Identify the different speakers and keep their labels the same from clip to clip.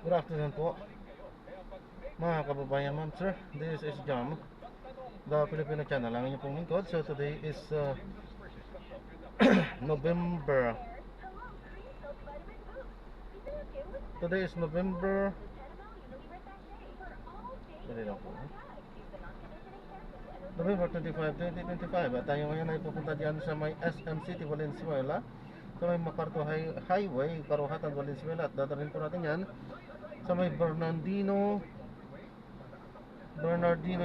Speaker 1: Good afternoon po mga kababayan, ma'am, sir. This is Jam, the Filipino channel. Ang inyong pong lingkod. So today is November. Today is November. Dali lang po. November 25, 2025. At tayo ngayon ay pupunta diyan sa may SM City, Valenzuela. Sa may MacArthur Highway, Karuhatan, Valenzuela. At dadalhin po natin yan sa may Bernardino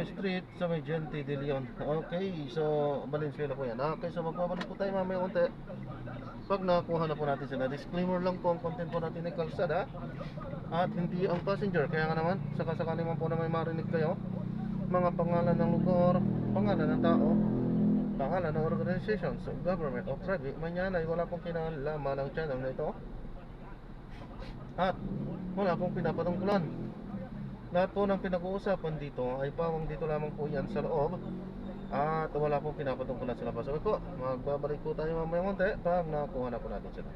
Speaker 1: Street, sa may Gente de Leon. Okay, so Valenzuela po yan. Okay, so magbabalik po tayo mamaya unti pag nakuha na po natin sila. Disclaimer lang po, ang content po natin ay kalsada at hindi ang passenger. Kaya nga naman, sakasakali man po na may marinig kayo, mga pangalan ng lugar, pangalan ng tao, pangalan ng organization, so government o private, manyan ay wala pong kinalaman ng channel na ito at wala pong pinapatungkulan. Lahat po ng pinag-uusapan dito ay pawang dito lamang po yan sa loob at wala pong pinapatungkulan sa labas. Okay po, magbabalik po tayo mamaya konti pag nakuha na po natin sila.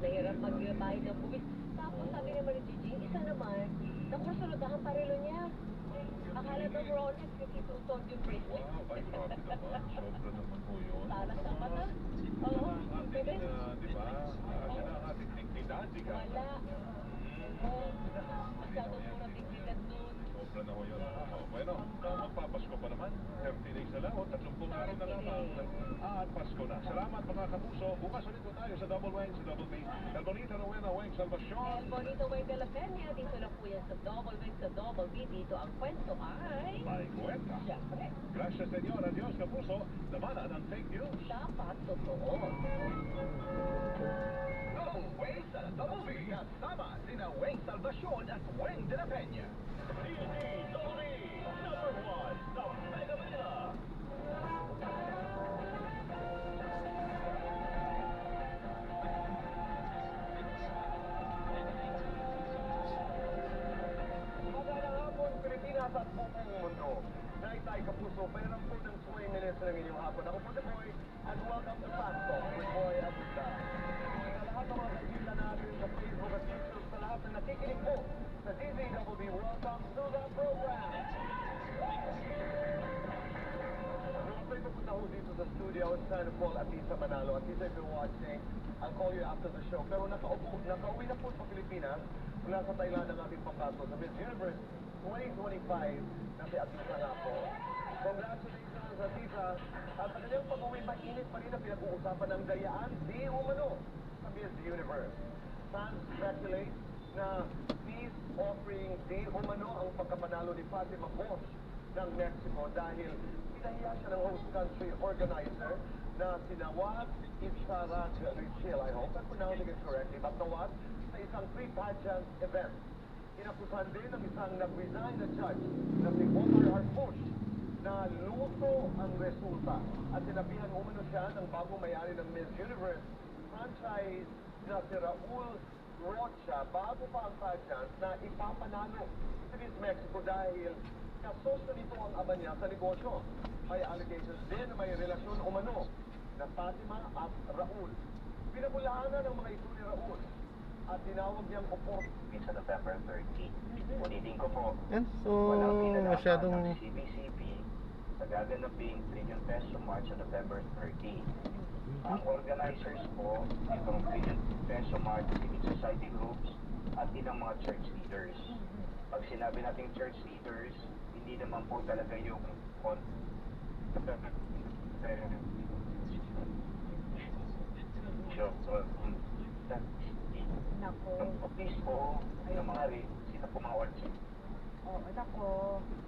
Speaker 2: Nahirap magbayad ng buwis. Tapos sabi naman ni Gigi, isa naman, nakursunod ang parelo niya. Akala daw Rolex, yung itong sodium bracelet.
Speaker 3: Wow, ay grabe naman. Sobra naman po yun.
Speaker 2: Para sa mata. Oo.
Speaker 3: Di ba? Yan ang ating dignidad, di ka?
Speaker 2: Wala. Oo. Masyadong mura dignidad nun.
Speaker 3: Sobra na ko yun. Bueno, magpapasko pa naman naman, 30 days na lang o 30 araw na lamang. At Pasko na. Salamat mga kapuso. Bukas ulit po tayo sa Double Wang, sa Double B. El Bonito Rowena, Wang Salvacion.
Speaker 2: El Bonito Way de la Peña, dito lang po yan sa Double Wing, sa Double B. Dito ang kwento ay...
Speaker 3: May kwenta.
Speaker 2: Siyempre,
Speaker 3: Gracias, Senyor. Adios, kapuso. Labanan ang fake news.
Speaker 2: dapat totoo.
Speaker 4: Double Wang sa Double B. Kasama sina Wang Salvacion at Wang de la Peña. DZWB, number 1 sa Mega Manila. Magandang hapon, Pilipinas at buong mundo. Naitay kapuso, pairam po ng 20 minutes ng inyong hapon. Ako po si Boy, and welcome to Fast Talk with Boy Abuda. Sa lahat ng mga kaibigan natin sa Facebook at YouTube, sa lahat na nakikinig po sa DZWB, welcome to the program. Ako'y pupunta ho dito sa studio in San Paul at Lisa Manalo. At Lisa, if you're watching, I'll call you after the show. Pero nakauwi na po sa Pilipinas. Mula sa Thailand ang ating pangkaso sa Miss Universe 2025 na si Atisa na po. Congratulations, Atisa. At sa kanyang pag-uwi, mainit pa rin ang pinag-uusapan ng gayaan di umano sa Miss Universe. Fans speculate na peace offering di umano ang pagkapanalo ni Fatima Bosch ng Mexico dahil pinahiya siya ng host country organizer na si Nawaz Isharat Richil. I hope I'm pronouncing it correctly. But Nawaz, sa isang pre-pageant event, inakusan din ng isang nag-resign na judge na si Omar Harfush na luto ang resulta at sinabihan umano siya ng bagong may-ari ng Miss Universe franchise na si Raul Rocha bago pa ang pageant na ipapanalo si Miss Mexico dahil kasosyo nito ang ama niya sa negosyo. May allegations din na may relasyon umano na Fatima at Raul. Pinabulahanan ng mga ito ni Raul at tinawag niyang opportunity sa November 30. Ulitin ko po,
Speaker 1: Yan, so
Speaker 4: walang pinalaman
Speaker 1: masyadong
Speaker 4: ng CBCP sa gaganaping Trillion Peso March sa November 30. Ang organizers po, itong Trillion Peso March, civil society groups, at ilang mga church leaders. Pag sinabi nating church leaders, hindi naman po talaga yung
Speaker 2: Nako.
Speaker 4: Yung obispo, yung mga rin, sila po mga orchid.
Speaker 2: Oo, nako.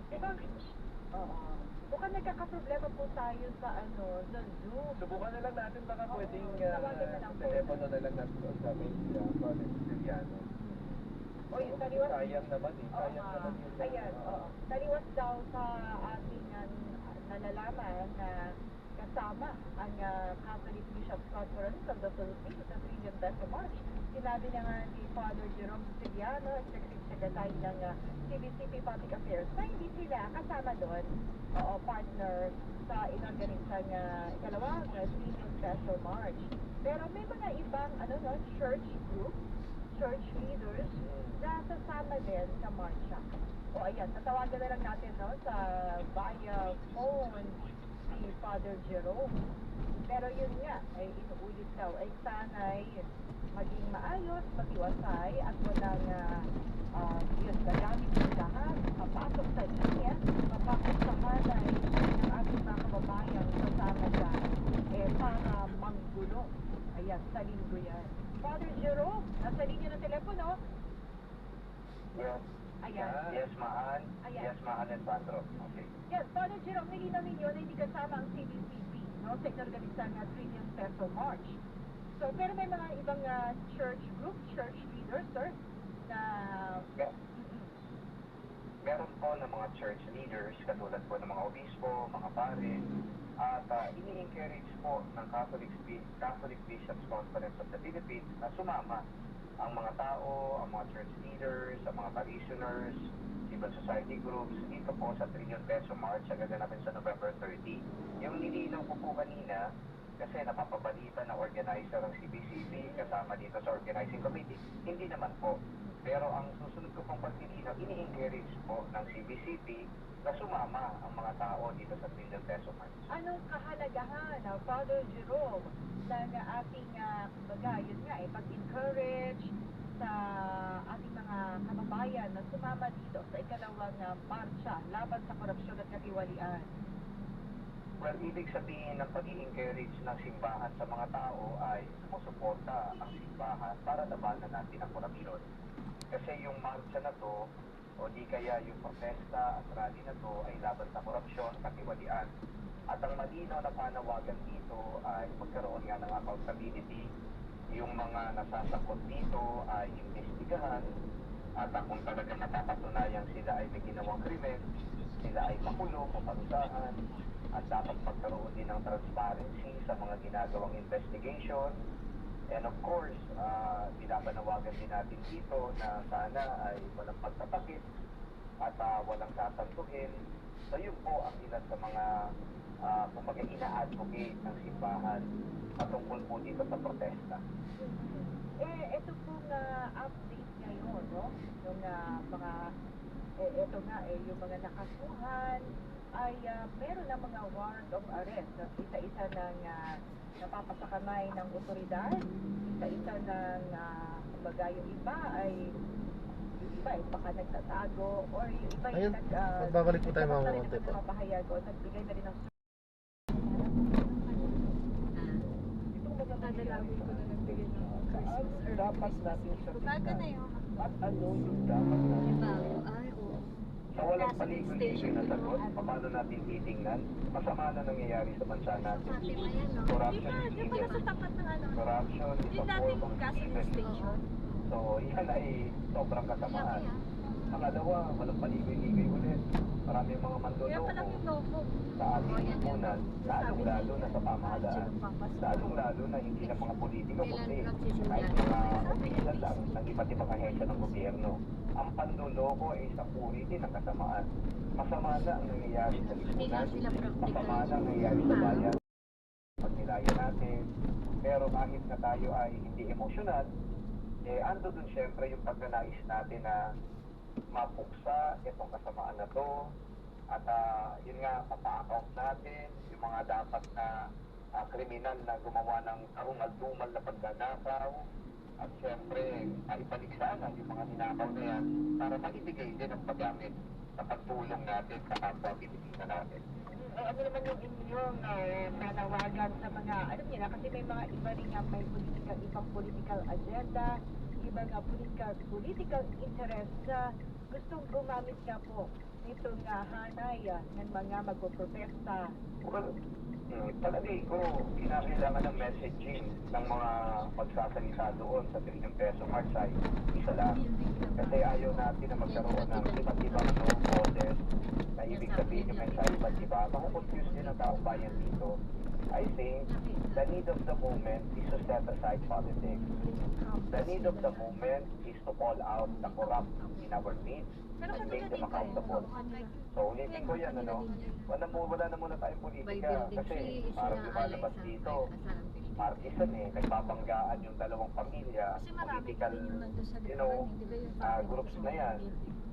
Speaker 2: Diba, oo. Mukhang nagkakaproblema po tayo sa sa Zoom.
Speaker 4: Subukan na lang natin baka
Speaker 2: Oo,
Speaker 4: pwedeng
Speaker 2: tawagan na lang po.
Speaker 4: telepono na lang natin sa Father Siciliano.
Speaker 2: O yung taliwas.
Speaker 4: Sayang naman eh,
Speaker 2: Oo
Speaker 4: sayang
Speaker 2: nga.
Speaker 4: naman yung
Speaker 2: Ayan, oo. Taliwas daw sa ating nalalaman na kasama ang Catholic Bishops Conference of the Philippines sa Trillion Peso March. Sinabi na nga ni Father Jerome Siciliano, Executive Secretary ng CBCP Public Affairs, na hindi sila kasama doon, partner sa inorganisang ikalawang Trillion Peso March. Pero may mga ibang church group, church leaders na sasama din sa marcha. O ayan, tatawagan na lang natin sa via phone si Father Jerome. Pero yun nga, ay inuulit daw, ay sana'y maging maayos, matiwasay, at walang yun, gagamit ng lahat, mapasok sa linya, mapasok sa hanay ng ating mga kababayang kasama dyan, para manggulo. Ayan, sa linggo yan. Father Jerome, nasa linya ng telepono.
Speaker 4: Yes.
Speaker 2: Ayan.
Speaker 4: Yes, Mahan.
Speaker 2: Ayan.
Speaker 4: Yes, Mahan and Patro. Okay.
Speaker 2: Yes, Father Jerome, nilinaw ninyo na hindi kasama ang CBCP, sa inorganisang Trillion Peso March. So, pero may mga ibang church group, church leaders, sir, na...
Speaker 4: Yeah. Meron po ng mga church leaders, katulad po ng mga obispo, mga pare, at ini-encourage po ng Catholic Bishops Conference of the Philippines na sumama ang mga tao, ang mga church leaders, ang mga parishioners, civil society groups, dito po sa Trillion Peso March, sa gaganapin sa November 30. Yung nilinaw ko po kanina, kasi napapabalita na organizer ng CBCP kasama dito sa organizing committee, hindi naman po. Pero ang susunod ko pong pagtilinaw, ini-encourage po ng CBCP na sumama ang mga tao dito sa Trillion Peso March.
Speaker 2: Anong kahalagahan, Father Jerome, ng ating, kumbaga, yun nga, pag-encourage sa ating mga kababayan na sumama dito sa ikalawang marcha laban sa korupsyon at katiwalian?
Speaker 5: Well, ibig sabihin ng pag-i-encourage ng simbahan sa mga tao ay sumusuporta ang simbahan para labanan natin ang korupsyon. Kasi yung marcha na to, o di kaya yung protesta at rally na to ay laban sa korupsyon at katiwalian. At ang malinaw na panawagan dito ay magkaroon nga ng accountability. Yung mga nasasakot dito ay imbestigahan at kung talaga mapapatunayan sila ay may ginawang krimen, sila ay makulong o parusahan. At dapat magkaroon din ng transparency sa mga ginagawang investigation. And of course, pinapanawagan din natin dito na sana ay walang pagtatakip at walang sasantuhin. So yun po ang ilan sa mga kumbaga ina-advocate ng simbahan patungkol po dito sa protesta.
Speaker 2: Ito pong update ngayon, no? Yung mga, ito nga, yung mga nakasuhan, ay meron na mga warrant of arrest at isa-isa ng napapasakamay ng otoridad, isa-isa ng kumbaga yung iba ay baka nagtatago or yung iba
Speaker 1: Ayun, magbabalik po tayo mga konti po.
Speaker 2: mapahayag o nagbigay na rin ng
Speaker 6: Dadalawin ko na nagbigay ng Christmas
Speaker 5: Dapat natin sa
Speaker 6: Baga na yun.
Speaker 5: at ano yung dapat natin
Speaker 6: Bago, ay, oo.
Speaker 5: sa walang paligoy-ligoy na sagot, paano natin titingnan? Masama na nangyayari sa bansa natin.
Speaker 6: Fatima yan, no?
Speaker 5: Corruption is
Speaker 6: Di ba nasa tapat ng ano?
Speaker 5: Corruption is a
Speaker 6: Yung
Speaker 5: form
Speaker 6: dating
Speaker 5: of
Speaker 6: gasoline
Speaker 5: evil.
Speaker 6: station.
Speaker 5: So, yan ay sobrang kasamaan.
Speaker 6: Laki, ah.
Speaker 5: Pangalawa, walang paligoy-ligoy ulit. Maraming mga
Speaker 6: Kaya
Speaker 5: mandoloko
Speaker 6: palang yung logo.
Speaker 5: sa ating lipunan, lalong-lalo na sa pamahalaan. Lalong-lalo na hindi ng mga politiko, kundi kahit mga opisyal lang ng iba't ibang ahensya ng gobyerno. Ang panloloko ay isang uri din ng kasamaan. Masama na ang nangyayari sa lipunan, masama na ang nangyayari sa bayan. Pagnilayan natin, pero kahit na tayo ay hindi emosyonal, ando dun syempre yung pagnanais natin na mapuksa itong kasamaan na to at yun nga, mapa-account natin yung mga dapat na kriminal na gumawa ng karumal-dumal na pagnanakaw at syempre maibalik sana yung mga ninakaw na yan para maibigay din ang paggamit sa pagtulong natin sa kapwa Pilipina natin.
Speaker 2: ano naman yung inyong nanawagan sa mga, alam niyo na, kasi may mga iba rin nga may ibang political agenda, ibang political interest na gustong gumamit nga po nitong hanay ng mga magpoprotesta.
Speaker 5: Well, palagay ko, kinakailangan ng messaging ng mga magsasalita doon sa Trillion Peso March ay isa lang. Kasi ayaw natin na magkaroon ng iba't ibang boses na ibig sabihin yung mensahe iba't iba. Makukonfuse din ang taong bayan dito. I think the need of the moment is to set aside politics. The need of the moment is to call out the corrupt in our midst and make them accountable. So ulitin ko yan, ano, wala na muna tayong politika kasi parang lumalabas dito. Partisan nagbabanggaan yung dalawang pamilya, political, groups na yan.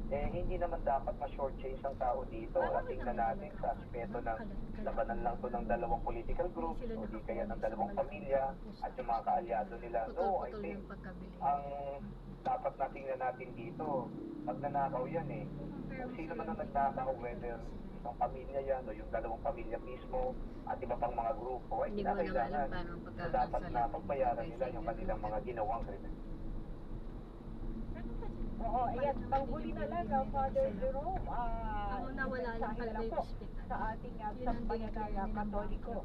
Speaker 5: Hindi naman dapat ma-shortchange ang tao dito. At tingnan natin sa aspeto ng labanan lang to ng dalawang political groups o di kaya ng dalawang pamilya at yung mga kaalyado nila. No, I think ang dapat na tingnan natin dito, magnanakaw yan Kung sino man ang nagnakaw, whether isang pamilya yan o yung dalawang pamilya mismo at iba pang mga grupo, ay kinakailangan na dapat na pagbayaran nila yung kanilang mga ginawang krimen.
Speaker 2: Oo, ayan, panghuli na lang, Father Jerome,
Speaker 6: nawala lang
Speaker 2: mensahe
Speaker 6: pala
Speaker 2: na
Speaker 6: yung
Speaker 2: po
Speaker 6: ospital.
Speaker 2: sa ating sambayan ng Katoliko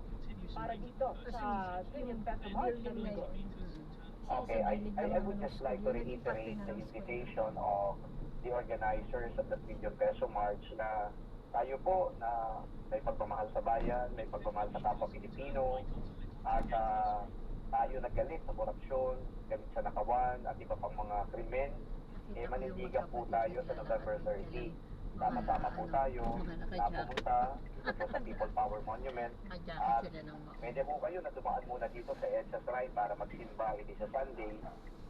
Speaker 2: para dito sa Trillion Peso March na linggo.
Speaker 5: Okay, I would just like to reiterate the invitation of the organizers of the Trillion Peso March na tayo po na may pagmamahal sa bayan, may pagmamahal sa kapwa Pilipino, at tayo nagalit sa korupsyon, galit sa nakawan, at iba pang mga krimen, manindigan po tayo sa November 30. Sama-sama po tayo na pumunta dito sa People Power Monument. At pwede po kayo na dumaan muna dito sa EDSA Shrine para magsimba hindi sa Sunday.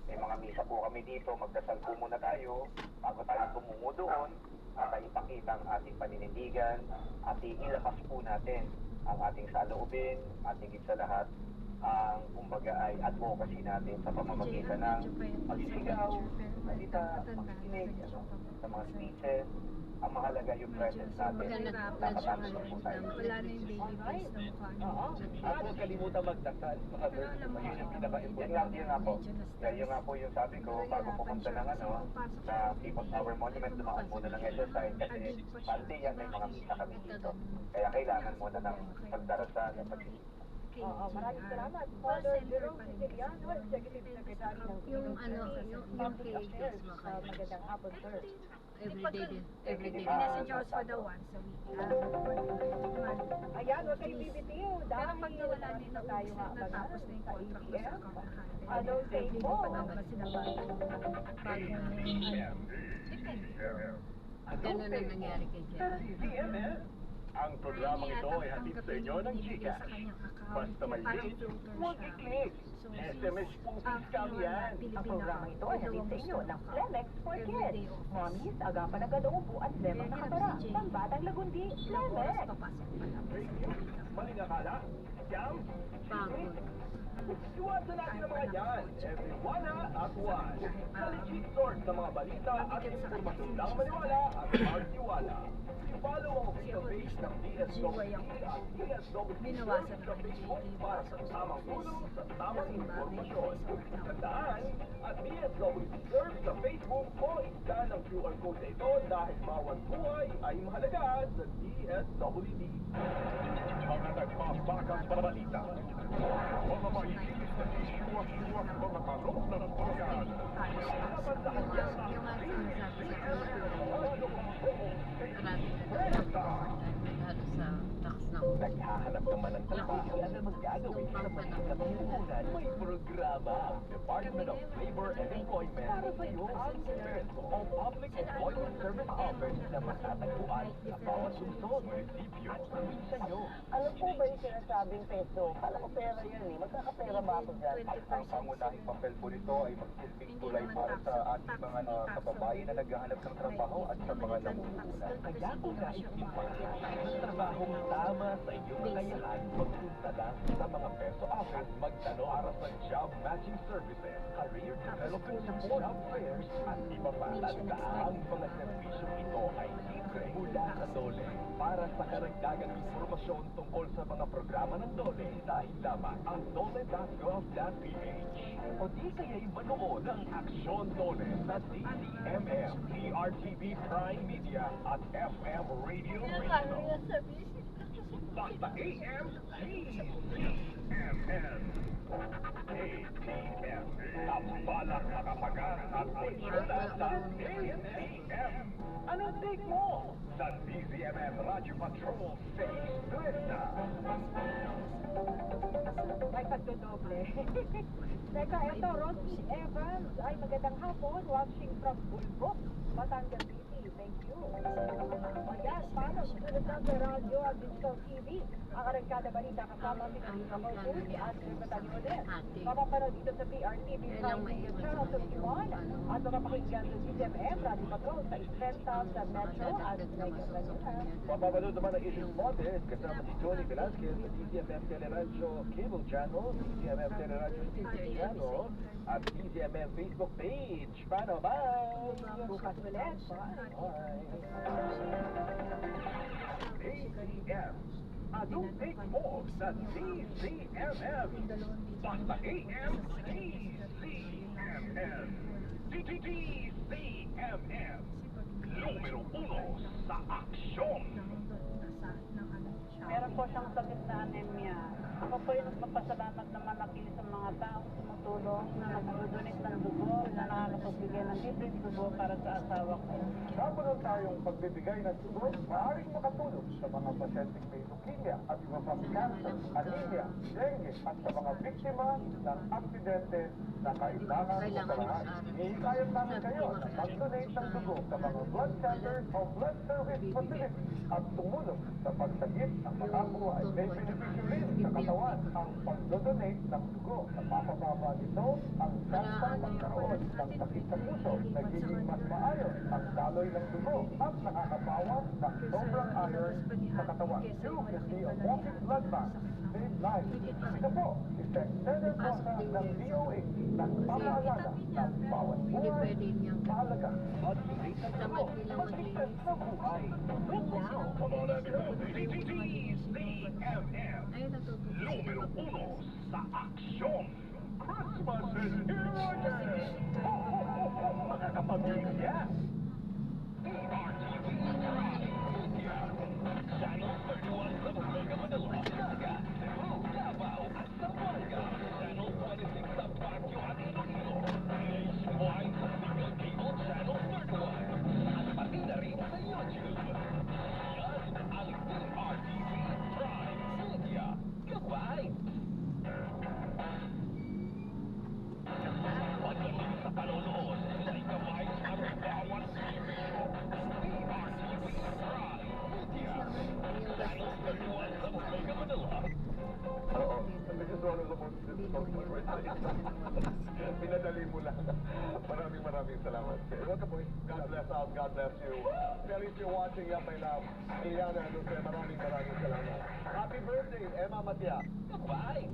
Speaker 5: May mga misa po kami dito, magdasal po muna tayo bago tayo tumungo doon at ipakita ang ating paninindigan at ilabas po natin ang ating saloobin at higit sa lahat ang kumbaga ay advocacy natin sa pamamagitan ng pagsisigaw, salita, pakikinig, sa mga speeches. Ang mahalaga yung presence natin. Nakatapos na po tayo.
Speaker 6: Wala na yung baby face na mukha niya.
Speaker 4: At huwag kalimutan magdasal. Baka
Speaker 6: Pero alam mo,
Speaker 4: yun yung
Speaker 5: Yun
Speaker 4: pinaka-important.
Speaker 5: nga po. Yun nga po yung sabi ko bago pumunta ng sa People's Power Monument, dumaan muna ng exercise kasi parte yan may mga misa kami dito. Kaya kailangan muna ng pagdarasal at pagsisimba.
Speaker 2: Oo, maraming salamat. Father Jerome Siciliano, Executive Secretary ng
Speaker 6: Yung ano, yung kay
Speaker 2: Affairs. Magandang hapon, sir.
Speaker 6: everyday. Message us for the once a week.
Speaker 2: Ayan, huwag kayong bibitiw.
Speaker 6: Pero
Speaker 2: Dahil
Speaker 6: pag nawala na yung
Speaker 2: tayo nga
Speaker 6: natapos na yung
Speaker 2: sa
Speaker 6: contract mo sa
Speaker 2: ATM.
Speaker 6: account.
Speaker 2: Anong take
Speaker 6: Hindi
Speaker 2: mo?
Speaker 6: pa naman sila bagong Ganun ang nangyari kay Jeff.
Speaker 3: TVMS. Ang programang ito ay hatid sa inyo ng Gcash. Basta may link, huwag i-click. SMS pong scam yan.
Speaker 2: Ang programang ito ay hatid sa inyo ng Flemex for Kids. Mommies, agapan agad ang upuan sa mga nakatara. Pambatang lagundi, Flemex.
Speaker 3: Maling akala, scam,
Speaker 6: Pagod.
Speaker 3: iwasan natin ang mga yan. Everyone at one. Sa legit source ng mga balita at informasyon lang maniwala at magtiwala. I-follow ang official page ng DSWD at DSWD
Speaker 6: Binawasan
Speaker 3: sa Facebook para sa tamang tulong sa tamang informasyon. Tandaan, at DSWD Serve sa Facebook o i-scan ang QR code na ito dahil bawat buhay ay mahalaga sa DSWD. Mga nagpapakas sa balita. Mga maiinis na issue at mga kalok na nagpagan.
Speaker 4: Naghahanap naman ng trabaho at magagawin sa mahirap na lipunan. May programa ang Department of Labor and Employment para sa iyo ang Peso o Public Employment Service Office na matatagpuan sa bawat sunsod, munisipyo, sa inyo.
Speaker 2: Alam po ba yung sinasabing peso? Kala ko pera yan eh. Magkakapera ba ako dyan?
Speaker 5: Ang pangunahing papel po nito ay magsilbing tulay para sa ating mga kababayan na naghahanap ng trabaho at sa mga namumuhunan.
Speaker 4: Kaya kung nais din ang trabahong tama sa inyong kakayahan, magpunta lang sa mga Peso Office, magtanong para sa job matching services, career development support, job fairs, at iba pa. Ang mga serbisyong ito ay libre mula sa DOLE. Para sa karagdagang informasyon tungkol sa mga programa ng DOLE, dahil lamang ang dole.gov.ph. O di kaya'y manood ng Aksyon DOLE sa DCMM, DRTV Prime Media at FM Radio Regional.
Speaker 3: Basta AM, TVMN. ATM. Tambalang nakapagan at alsyona sa ATM. Anong take mo? Sa DCMM Radio Patrol Stage 30.
Speaker 2: May pagdodoble. Teka, ito, Rosie Evans. Ay, magandang hapon. Watching from Bulbok, Batangas City. Thank you. Ayan, paano? Susunod na sa radyo at digital TV. Ang arangkada balita kasama si Lisa Morpus at Batanyones. Mapapanood dito sa PRTV Prime Media Channel 51 at mapapakinggan sa GMM Radio Patrol sa Isventa sa Metro at Mega Manila.
Speaker 4: Mapapanood naman ang Isip Modern kasama si Johnny Velasquez sa DCMM Teleradyo Cable Channel, DCMM Teleradyo TV Channel, at DCMM Facebook page. Paano ba?
Speaker 2: Bukas ulit.
Speaker 3: ATM. Anong take mo sa DCMM? Basta AM, DCMM. DCMM. Numero 1 sa aksyon.
Speaker 7: Meron po siyang sakit na anemia. Ako po yung nagpapasalamat na malaki sa mga taong tumutulong na nag-donate ng dugo, na nakakapagbigay ng libreng dugo para sa asawa ko.
Speaker 4: Kapunod tayong pagbibigay ng dugo, maaaring makatulong sa mga pasyenteng may leukemia at iba pang cancer, anemia, dengue at sa mga biktima ng aksidente na kailangan sa lahat. Ihikayat namin kayo na mag-donate ng dugo sa mga blood centers o blood service facilities at tumulong sa pagsagip ng mga buhay. May benepisyo rin sa katawan katawan ang pagdodonate ng dugo. Napapababa nito ang tsansa magkaroon ng sakit sa puso, nagiging mas maayos ang daloy ng dugo at nakakabawas ng sobrang iron sa katawan. You can be a walking blood bank. Save lives. Ito po, is extended process ng DOH. Nagpapaalaga ng bawat
Speaker 6: Hindi
Speaker 4: buhay.
Speaker 6: pwede niyang
Speaker 4: Mahalaga. Mag-donate ng dugo.
Speaker 6: tamad nilang
Speaker 4: Magligtas
Speaker 6: maglinis.
Speaker 4: ng buhay.
Speaker 6: Ayun, natutunan sila
Speaker 3: Número
Speaker 6: maglinis.
Speaker 3: 1 sa aksyon. Christmas is here again! Ho, ho, ho, ho, mga kapamilya! Channel 31 sa Mega Manila, Naga, Cebu, Davao at Zamboanga. Channel 26 sa Baguio at Iloilo. Nationwide sa single cable Channel 31. At pati na rin sa YouTube. Yan ang TRTV Prime Media. Goodbye! Pagdating sa panonood, may kamay sa bawat series. TRTV Prime Media. Channel 31 sa Mega Manila.
Speaker 4: Oo. This is one of the most difficult ones. Pinadali mo lang. Maraming salamat. Welcome, boy. God bless us. God bless you. Feliz, you're watching yan, my love. Eliana, Luce, maraming salamat. Happy birthday, Emma Matia.
Speaker 3: Goodbye!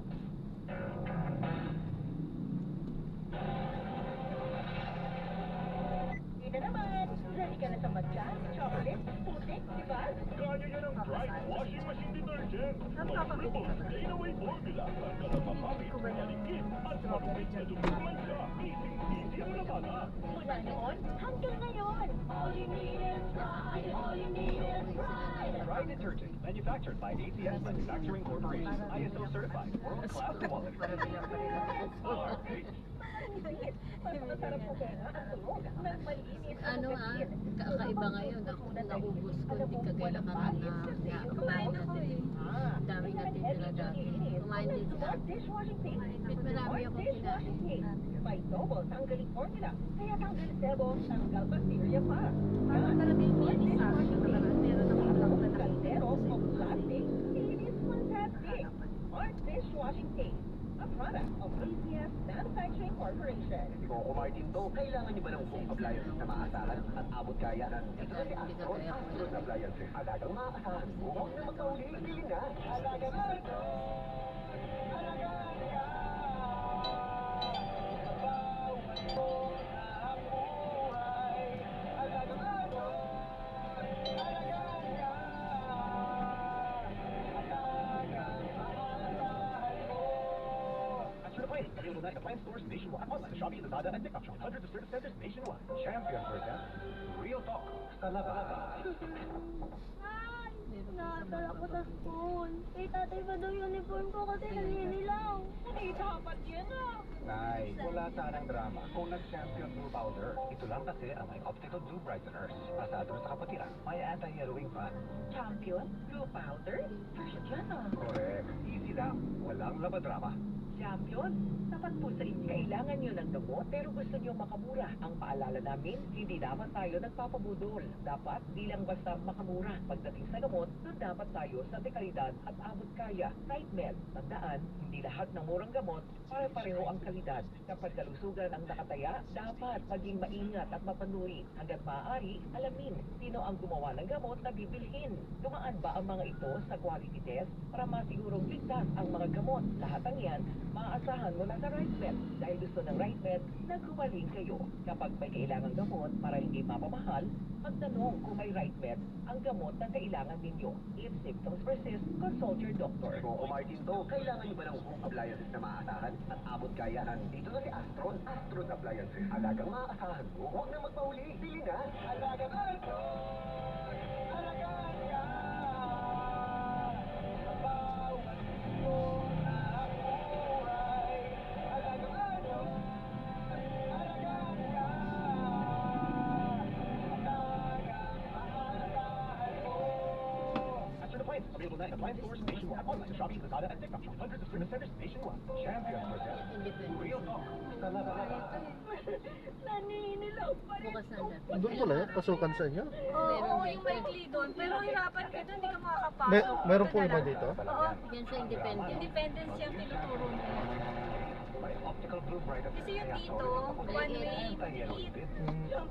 Speaker 2: Hindi na naman. Ready ka na sa matcha, chocolate, putik, di ba?
Speaker 3: Kaya yan ang dry washing machine detergent. May triple stain-away formula. Tanggal ang makapit, malikit, at marupit na duguman siya. Easy ang labanan.
Speaker 2: Mula noon hanggang ngayon. All you need is pride. All you need is pride.
Speaker 3: Dry detergent, manufactured by ACS Manufacturing Corporation. ISO certified, world-class quality.
Speaker 2: Mas masarap po kaya ang tulog ng malinis na
Speaker 6: Ano
Speaker 2: pagkain.
Speaker 6: kakaiba ngayon. Ako naubos ko, hindi kagaya na kumain ako eh. Ang dami natin tira dati. Kumain din sila.
Speaker 2: Dishwashing tape.
Speaker 6: Marami akong
Speaker 2: Dishwashing
Speaker 6: kinain.
Speaker 2: tape. By Double, tanggaling formula. Kaya tanggal sebo, tanggal bacteria pa.
Speaker 6: Parang talaga yung linis sa akin. Meron akong lang na
Speaker 2: Kaldero o plastic, linis fantastic. Art Dishwashing Tape. A product of ACS Manufacturing Corporation.
Speaker 5: Kung Martin to, kailangan niyo ba ng home appliances na maaasahan at abot kaya? Ito na si Astron, Astron Appliances. Alagang maaasahan mo, huwag na magkauli, bili na. Alaga na ito! Alaga ka! Bawat mo na ang buhay. Alaga na ito! Alaga ka! Alagang maaasahan mo.
Speaker 3: Certified, available at appliance stores nationwide. Online, Shopee, Lazada, and TikTok Shop. Hundreds of service centers nationwide. Champion presents Real Talk. Talaga.
Speaker 8: Nakasal ako sa school. Kay tatay pa daw uniform ko kasi naninilaw.
Speaker 2: Dapat yun ah.
Speaker 5: Nay, wala sanang drama. Kung nag-champion blue powder, ito lang kasi ang may optical blue brighteners. Pasado sa kapatiran, may anti-yellowing fan.
Speaker 2: Champion, blue powder, version yan ah.
Speaker 5: Correct. Easy lang. Walang labadrama.
Speaker 2: Champion, tapat po sa inyo. Kailangan nyo ng gamot pero gusto nyo makamura. Ang paalala namin, hindi dapat tayo nagpapabudol. Dapat di lang basta makamura. Pagdating sa gamot, doon dapat tayo sa dekalidad at abot kaya. RightMed, tandaan, hindi lahat ng murang gamot pare-pareho ang kalidad. Kapag kalusugan ang nakataya, dapat maging maingat at mapanuri. Hanggat maaari, alamin sino ang gumawa ng gamot na bibilhin. Dumaan ba ang mga ito sa quality test para masigurong ligtas ang mga gamot? Lahat ng yan, maaasahan mo na sa RightMed. Dahil gusto ng RightMed, naghumaling kayo. Kapag may kailangang gamot para hindi mapamahal, magtanong kung may RightMed ang gamot na kailangan ninyo. If symptoms persist, consult your doctor.
Speaker 5: Kung Martin to, kailangan niyo ba ng home appliances na maaasahan at abot kaya? Dito na si Astron, Astron Appliances. Alagang maaasahan mo, huwag na magpauli, bili na. Alaga na ito! Alaga ka! Sa bawat mo na ang buhay. Alaga na ito! Alaga ka! Alagang maaasahan mo.
Speaker 3: At certified, available 99 appliance stores nationwide. Online Shopee, Lazada, and TikTok Shop. Hundreds of service centers nationwide. Champion Hotel. Real talk.
Speaker 8: Naninilaw pa rin.
Speaker 6: Bukas na dati.
Speaker 1: Doon pala yan, pasukan sa inyo.
Speaker 8: Oo, yung maikli doon. Pero hirapan ka doon, hindi ka makakapasok.
Speaker 1: Meron po iba dito?
Speaker 8: Oo,
Speaker 6: Yan sa independent.
Speaker 8: independence yung tinuturo nila. Kasi yung dito, one way, liit.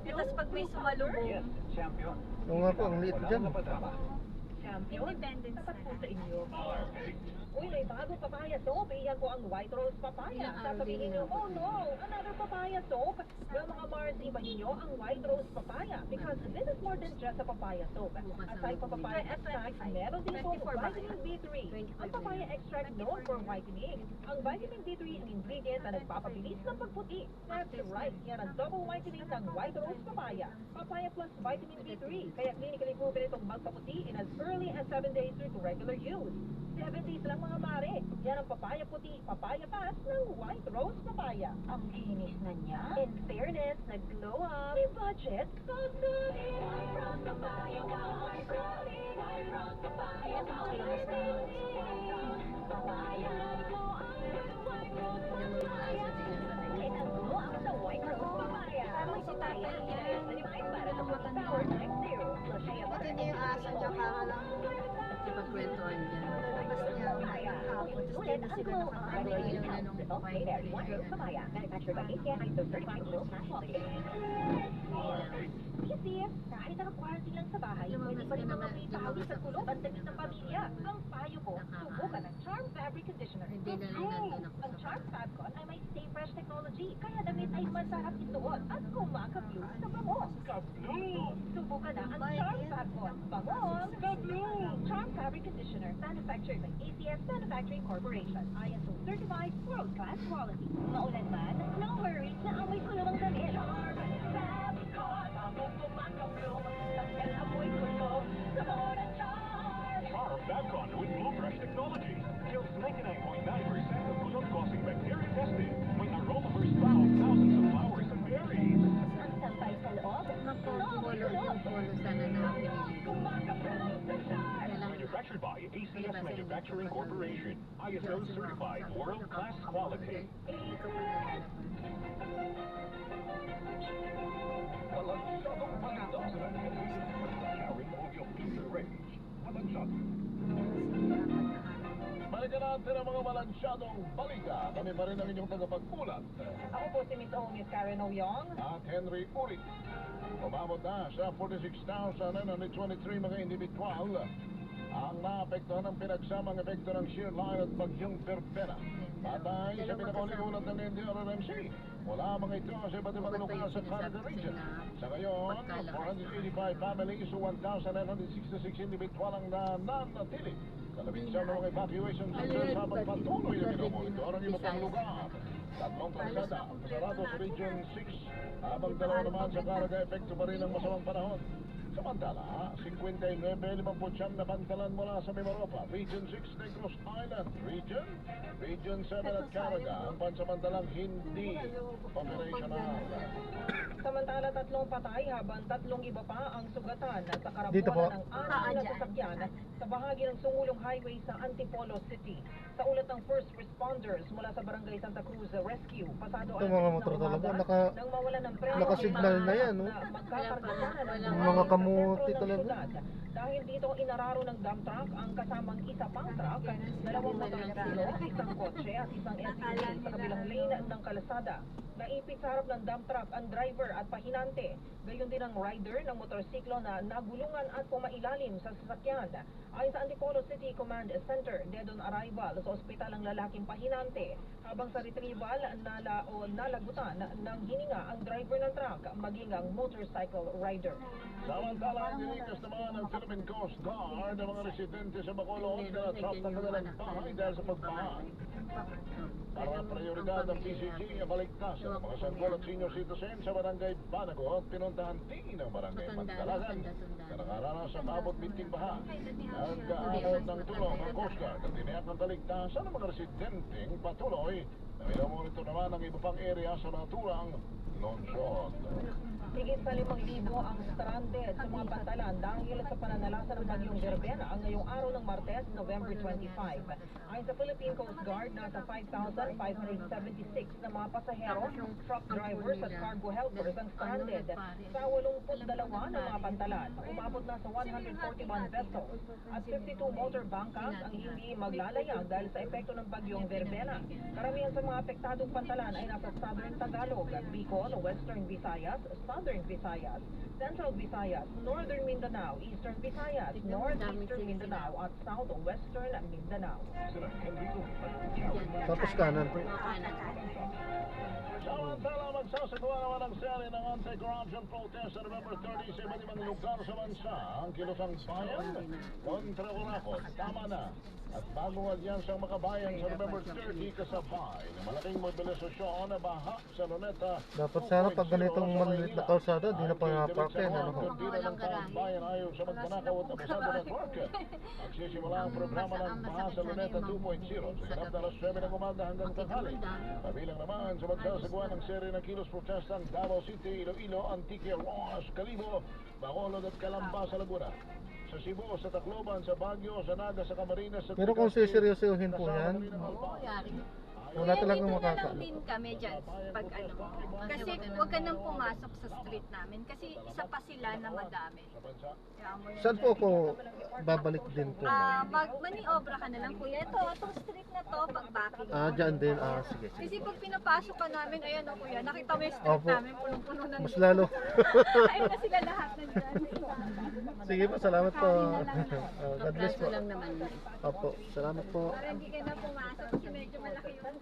Speaker 8: Tapos pag may sumalubong,
Speaker 1: Oo nga po, ang liit dyan.
Speaker 8: independence
Speaker 2: Tapat po
Speaker 8: na.
Speaker 2: sa inyo. Uy, may bagong papaya soap. Iyan ko ang White Rose papaya. Sasabihin niyo, oh no, another papaya soap. Well, mga Mars, iba niyo ang White Rose papaya because this is more than just a papaya soap. Aside from papaya extract, meron din itong vitamin B3. Ang papaya extract known for whitening. Ang vitamin B3 ang ingredient na nagpapabilis ng pagputi. That's right, yan ang double whitening ng White Rose papaya. Papaya plus vitamin B3. Kaya clinically proven itong magpaputi in as early as 7 days with regular use. 7 days lang mga mare. Yan ang papaya puti, papaya pass ng White Rose papaya. Ang linis na niya. In fairness, nag-glow up. May budget.
Speaker 8: Parang si tatay yan. Ito niya yung aso niya, para lang
Speaker 6: Ipagkwentuhan niya.
Speaker 8: labas niya hapon. Tapos dito sila nakakabay
Speaker 6: Ayaw na nung papaya.
Speaker 2: Manufactured by ACA and the certified world-class quality. Easy, kahit naka-quarantine lang sa bahay, pwede pa rin mga may pahawi sa kulog ang damit ng pamilya. Ang payo ko, subukan ang Charm Fabric Conditioner.
Speaker 6: Hindi na lang nandun ako
Speaker 2: Ang
Speaker 6: sa
Speaker 2: Charm Fabcon ay may Stay Fresh technology, kaya damit ay masarap isuot at kumakablu sa bango. Subukan na ang Charm Fabcon. Bangong kablu! Charm Fabric Conditioner, manufactured by ACS Manufacturing Corporation. ISO certified world-class quality. Maulan man, no worries na amoy kulong ang damit.
Speaker 3: Charm Babcon with Blue Fresh Technology. Kills 99.9% of kulog-causing bacteria tested. With aroma-burst cloud, thousands of flowers and berries.
Speaker 2: Ang sampay sa loob,
Speaker 6: Polo sana na pinili ko. Kailangan
Speaker 3: Manufactured by ACS Manufacturing Corporation. ISO certified world-class quality.
Speaker 6: hindi ko pa nalala.
Speaker 3: Balansadong balita sa carrying all your pizza range. Balansado. Balikan natin ang mga balansyadong balita. Kami pa rin ang inyong tagapagpulat.
Speaker 2: Ako po si Miss O, Miss Karen Oyong.
Speaker 3: At Henry Urit. Umabot na sa 46,923 mga individual ang naapektuhan ng pinagsamang epekto ng shear line at bagyong Perpera. Patay sa pinakaulit-ulat ng NDRRMC. Mula mga ito sa iba't ibang lugar sa Canada region. Sa ngayon, 485 families o 1,966 individual ang nananatili. Kalabinsan ng mga evacuation centers habang patuloy na minomonitor ang iba pang lugar. Tatlong kalsada, sarado sa Region 6, habang dalawa naman sa Caraga epekto pa rin ang masamang panahon. Samantala, 59.59 na bantalan mula sa Mimaropa, Region 6, Negros Island, Region 7 at Caraga, ang pansamantalang hindi operational.
Speaker 2: Samantala, 3 patay habang 3 iba pa ang sugatan sa
Speaker 1: Dito po.
Speaker 2: karapuan ng 6 na sasakyan sa bahagi ng Sumulong Highway sa Antipolo City. Sa ulat ng first responders mula sa Barangay Santa Cruz Rescue, pasado
Speaker 1: Ito mga motor talaga,
Speaker 2: nang mawala ng preno
Speaker 1: nakasignal na yan, no?
Speaker 2: na magkakargahan ng
Speaker 1: Yung mga kamuti
Speaker 2: sentro ng
Speaker 1: talaga.
Speaker 2: syudad. Dahil dito inararo ng dump truck ang kasamang isa pang truck, 2 motorsiklo, isang kotse at isang SUV sa kabilang lane ng kalsada. Naipit sa harap ng dump truck ang driver at pahinante. Gayon din ang rider ng motorsiklo na nagulungan at pumailalim sa sasakyan. Ayon sa Antipolo City Command Center, dead on arrival sa ospital ang lalaking pahinante. Habang sa retrieval, nalagutan ng hininga ang driver ng truck, maging ang motorcycle rider.
Speaker 3: Samantala, dinikas naman ng Philippine Coast Guard ang mga residente sa Bacolod na trap na kanilang bahay dahil sa pagbaha. Para prioridad ng PCG ang baligtas ng mga sanggol at senior citizen sa barangay Banagot, pinuntahan din ang barangay Magdalagan na nakaranas sa maabot binting baha. Nagkaabot ng tulong ang Coast Guard at tiniyak ng kaligtasan ng mga residenteng patuloy
Speaker 9: Minamonitor naman ang iba pang area sa naturang lungsod.
Speaker 10: Higit sa 5,000 ang stranded sa mga pantalan dahil sa pananalasa ng bagyong Verbena ang ngayong araw ng Martes, November 25. Ayon sa Philippine Coast Guard, nasa 5,576 na mga pasahero, truck drivers at cargo helpers ang stranded sa 82 na mga pantalan. Umabot na sa 141 vessels at 52 motor bangkas ang hindi maglalayag dahil sa epekto ng bagyong Verbena. Karamihan sa mga apektadong pantalan ay nasa Southern Tagalog, Bicol, Western Visayas, Southern Visayas, Central Visayas, Northern Mindanao, Eastern Visayas, Northeastern Mindanao at Southwestern Mindanao.
Speaker 1: Tapos kanan.
Speaker 9: Samantala, magsasagawa naman ang seri ng anti-corruption protest sa November 30 sa iba't ibang lugar sa bansa. Ang kilusang bayan kontra kurakot, tama na. At bagong alyansang makabayan sa November 30 kasabay ng malaking mobilisasyon na baha sa Luneta.
Speaker 1: Dapat sana pag ganitong maliit na kalsada, di na pa napakin. Ano ho?
Speaker 9: Hindi na ng taong bayan ayaw sa magnanakaw at abusado network. Magsisimula ang programa ng baha sa Luneta 2.0 sa hirap na alas 9 ng umaga hanggang tanghali. Kabilang naman sa magsasagawa ng seri ng kilos protesta ang Davao City, Iloilo, Antique, Roas, Calibo, Bacolod at Calamba sa Laguna. Sa Cebu, sa Tacloban, sa Baguio, sa Naga, sa Camarines, sa
Speaker 1: Pero kung siseryosohin po yan,
Speaker 6: Yari.
Speaker 1: wala talagang
Speaker 11: Dito na lang
Speaker 1: makakaano.
Speaker 11: din kami dyan pag ano. Kasi huwag ka nang pumasok sa street namin kasi isa pa sila na madami. Kaya mo yun
Speaker 1: Saan po
Speaker 11: dyan.
Speaker 1: ako babalik din po?
Speaker 11: Maniobra ka na lang kuya. Itong street na to, pagbacking.
Speaker 1: Dyan din. Sige.
Speaker 11: Kasi pag pinapasok ka namin, ayan o kuya, nakita mo yung street
Speaker 1: Opo.
Speaker 11: namin, punong-puno na
Speaker 1: Mas lalo.
Speaker 11: Ayun na sila lahat na dyan.
Speaker 1: Sige po, salamat po.
Speaker 11: Sorry na lang.
Speaker 1: God bless po.
Speaker 6: Kaso lang naman.
Speaker 1: Opo, salamat po.
Speaker 11: Para hindi ka na pumasok kasi medyo malaki yung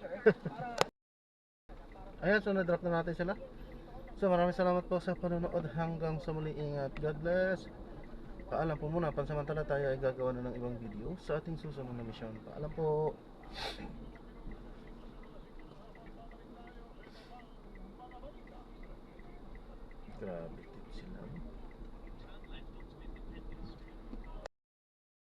Speaker 1: Ayan, so na-drop na natin sila. So maraming salamat po sa panonood. Hanggang sa muli, ingat. God bless. Paalam po muna, pansamantala tayo ay gagawa na ng ibang video sa ating susunod na misyon. Paalam po. Grabe.